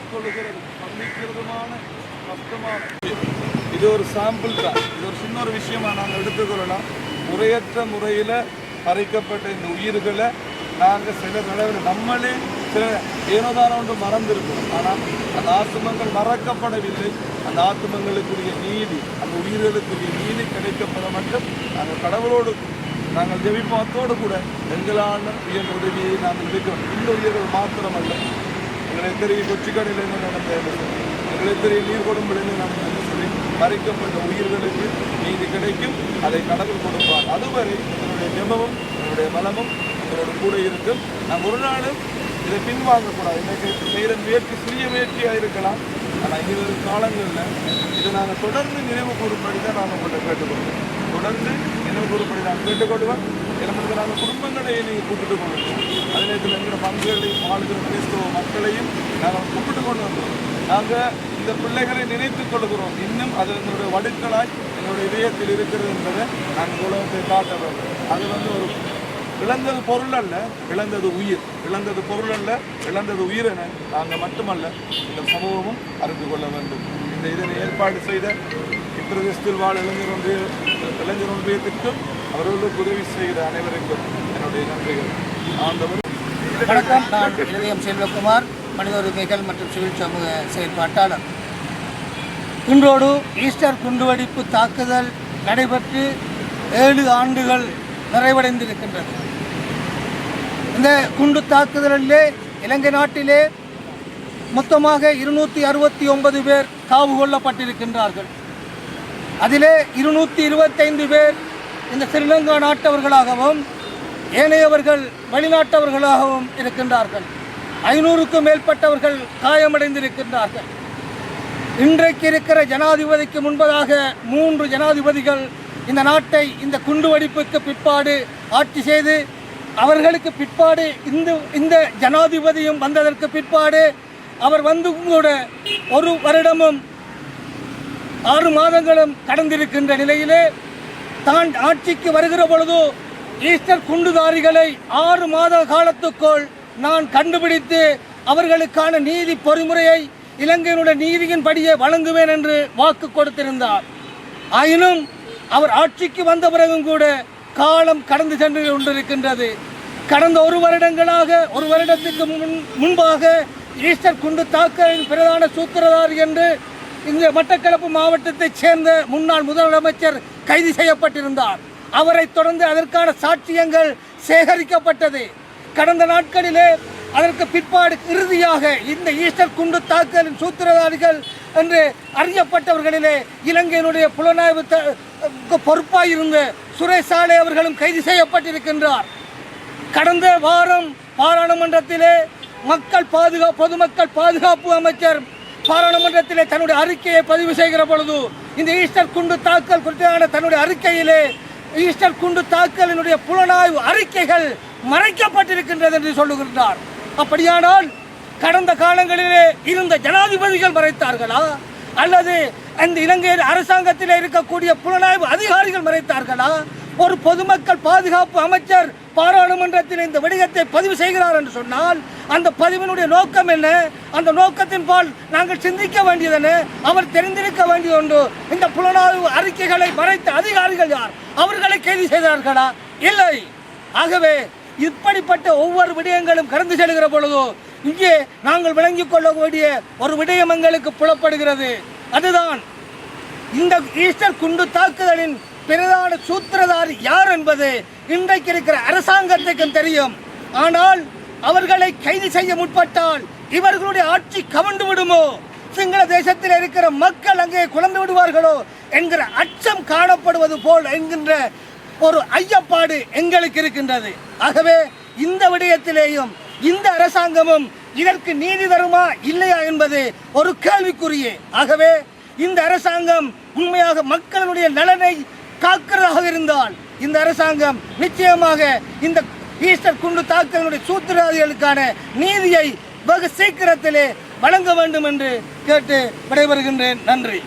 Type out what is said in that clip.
ஏற்றுக்கொள்ளுகிறது மன்னிக்கிறதுமான கஷ்டமான இது ஒரு சாம்பிள் தான். இது ஒரு சின்ன ஒரு விஷயமா நாங்கள் எடுத்துக்கொள்ளலாம். முறையற்ற முறையில் பறிக்கப்பட்ட இந்த உயிர்களை நாங்கள் சில நிலவில் நம்மளே சில ஏனோதான ஒன்று மறந்திருக்கிறோம். ஆனால் அந்த ஆத்துமங்கள் மறக்கப்படவில்லை. அந்த ஆத்துமங்களுக்குரிய நீதி, அந்த உயிர்களுக்குரிய நீதி கிடைக்கப்பட மட்டும் நாங்கள் கடவுளோடு நாங்கள் ஜெபிப்பத்தோடு கூட எங்களான உயர் உதவியை நாங்கள் இருக்கிறோம். இந்த உயிர்கள் மாத்திரமல்ல, எங்களுக்கு தெரியும் கொச்சிக்கடையிலேருந்து நடந்த எங்களுக்கு தெரியும் நீர்கொடும்பிலிருந்து நடந்த சொல்லி மறைக்கப்பட்ட உயிர்களுக்கு நீதி கிடைக்கும். அதை கடவுள் கொடுப்பார். அதுவரை எங்களுடைய ஜெபமும் என்னுடைய பலமும் எங்களோட கூட இருக்கும். நாங்கள் ஒரு நாளும் இதை பின்வாங்கக்கூடாது. இன்னைக்கு செய்கிற முயற்சி சிறிய முயற்சியாக இருக்கலாம். ஆனால் இனி வரும் காலங்களில் இதை நாங்கள் தொடர்ந்து நினைவு கூறும்படி தான் நாங்கள் உங்கள்கிட்ட கேட்டுக்கொள்வோம். தொடர்ந்து நினைவு கூறும்படி நாங்கள் கேட்டுக்கொள்வோம். எனக்கு நாங்கள் குடும்பங்களையும் நீங்கள் கூப்பிட்டு கொள்வோம். அதே நேரத்தில் எங்கிற பங்குகளையும் வாழ்கிற கிறிஸ்தவ மக்களையும் நாங்கள் கூப்பிட்டு கொண்டு வந்தோம். நாங்கள் இந்த பிள்ளைகளை நினைத்துக் கொள்கிறோம். இன்னும் அது எங்களுடைய வடுக்களாய் எங்களுடைய இதயத்தில் இருக்கிறது என்பதை நாங்கள் உலகத்தை காட்ட வேண்டும். அது ஒரு இழந்தது பொருள் அல்ல, இழந்தது உயிர். இழந்தது பொருள் அல்ல, இழந்தது உயிர் என நாங்கள் மட்டுமல்ல இந்த சமூகமும் அறிந்து கொள்ள வேண்டும். இதனை ஏற்பாடு செய்த இப்பிரதேசத்தில் வாழ் இளைஞர் ஒன்றியத்திற்கும் அவர்களுக்கு உதவி செய்கிற அனைவருக்கும் என்னுடைய நன்றிகள். வணக்கம். நான் இதயம் செல்வகுமார், மனித உரிமைகள் மற்றும் சிவில் சமூக செயற்பாட்டாளர். இன்றோடு ஈஸ்டர் குண்டுவெடிப்பு தாக்குதல் நடைபெற்று 7 ஆண்டுகள் நிறைவடைந்திருக்கின்றது. இந்த குண்டு தாக்குதலிலே இலங்கை நாட்டிலே மொத்தமாக 269 பேர் காவு கொள்ளப்பட்டிருக்கின்றார்கள். அதிலே 225 பேர் இந்த ஸ்ரீலங்கா நாட்டவர்களாகவும் ஏனையவர்கள் வெளிநாட்டவர்களாகவும் இருக்கின்றார்கள். 500க்கும் மேற்பட்டவர்கள் காயமடைந்திருக்கின்றார்கள். இன்றைக்கு இருக்கிற ஜனாதிபதிக்கு முன்பதாக 3 ஜனாதிபதிகள் இந்த நாட்டை இந்த குண்டுவெடிப்புக்கு பிற்பாடு ஆட்சி செய்து, அவர்களுக்கு பிற்பாடு இந்த ஜனாதிபதியும் வந்ததற்கு பிற்பாடு அவர் வந்து கூட 1 வருடமும் 6 மாதங்களும் கடந்திருக்கின்ற நிலையிலே தான் ஆட்சிக்கு வருகிற பொழுது ஈஸ்டர் குண்டுதாரிகளை 6 மாத காலத்துக்குள் நான் கண்டுபிடித்து அவர்களுக்கான நீதி பொறிமுறையை இலங்கையினுடைய நீதியின்படியே வழங்குவேன் என்று வாக்கு கொடுத்திருந்தார். ஆயினும் அவர் ஆட்சிக்கு வந்த பிறகும் கூட காலம் கடந்து சென்று கொண்டிருக்கின்றது. கடந்த 1 வருடத்துக்கு முன்பாக ஈஸ்டர் குண்டு தாக்குதலின் பிரதான சூத்திரதாரி என்று இந்த மட்டக்களப்பு மாவட்டத்தைச் சேர்ந்த முன்னாள் முதலமைச்சர் கைது செய்யப்பட்டிருந்தார். அவரை தொடர்ந்து அதற்கான சாட்சியங்கள் சேகரிக்கப்பட்டது. கடந்த நாட்களிலே அதற்கு பிற்பாடு இறுதியாக இந்த ஈஸ்டர் குண்டு தாக்குதலின் சூத்திரதாரிகள் என்று அறியப்பட்டவர்களிலே இலங்கையினுடைய புலனாய்வு பொறுப்பாயிருந்த சுரேஷ் சாலை அவர்களும் கைது செய்யப்பட்டிருக்கின்றார். கடந்த வாரம் பாராளுமன்றத்திலே பொதுமக்கள் பாதுகாப்பு அமைச்சர் பாராளுமன்றத்திலே தன்னுடைய அறிக்கையை பதிவு செய்கிற பொழுது இந்த ஈஸ்டர் குண்டு தாக்குதல் குறித்தான தன்னுடைய அறிக்கையிலே ஈஸ்டர் குண்டு தாக்குதலினுடைய புலனாய்வு அறிக்கைகள் மறைக்கப்பட்டிருக்கின்றது என்று சொல்லுகின்றார். அப்படியானால் கடந்த காலங்களிலே இருந்த ஜனாதிபதிகள் மறைத்தார்களா, அல்லது அந்த இலங்கை அரசாங்கத்தில் இருக்கக்கூடிய புலனாய்வு அதிகாரிகள் மறைத்தார்களா? ஒரு பொதுமக்கள் பாதுகாப்பு அமைச்சர் பாராளுமன்றத்தில் இந்த விடயத்தை பதிவு செய்கிறார் என்று சொன்னால் அந்த பதிவினுடைய நோக்கம் என்ன? அந்த நோக்கத்தின் பால் நாங்கள் சிந்திக்க வேண்டியதென அவர் தெரிந்திருக்க வேண்டிய ஒன்று. இந்த புலனாய்வு அறிக்கைகளை மறைத்த அதிகாரிகள் யார்? அவர்களை கைது செய்தார்களா? இல்லை. ஆகவே இப்படிப்பட்ட ஒவ்வொரு விடயங்களும் கடந்து செல்கிற பொழுதோ இங்கே நாங்கள் விளங்கிக் கொள்ளக்கூடிய ஒரு விடயம் எங்களுக்கு புலப்படுகிறது. அதுதான் இந்த ஈஸ்டர் குண்டு தாக்குதலின் பிரதான சூத்திரதாரி யார் என்பது இன்றைக்கு இருக்கிற அரசாங்கத்துக்கும் தெரியும். ஆனால் அவர்களை கைது செய்ய முற்பட்டால் இவர்களுடைய ஆட்சி கவிழ்ந்து விடுமோ, சிங்கள தேசத்தில் இருக்கிற மக்கள் அங்கே குழந்து விடுவார்களோ என்கிற அச்சம் காணப்படுவது போல் என்கின்ற ஒரு ஐயப்பாடு எங்களுக்கு இருக்கின்றது. ஆகவே இந்த விடயத்திலேயும் இந்த அரசாங்கமும் இதற்கு நீதி தருமா இல்லையா என்பது ஒரு கேள்விக்குறியே. ஆகவே இந்த அரசாங்கம் உண்மையாக மக்களுடைய நலனை காக்கிறதாக இருந்தால் இந்த அரசாங்கம் நிச்சயமாக இந்த ஈஸ்டர் குண்டு தாக்குதலுடைய சூத்திரதாரிகளுக்கான நீதியை வெகு சீக்கிரத்திலே வழங்க வேண்டும் என்று கேட்டு விடைபெறுகின்றேன். நன்றி.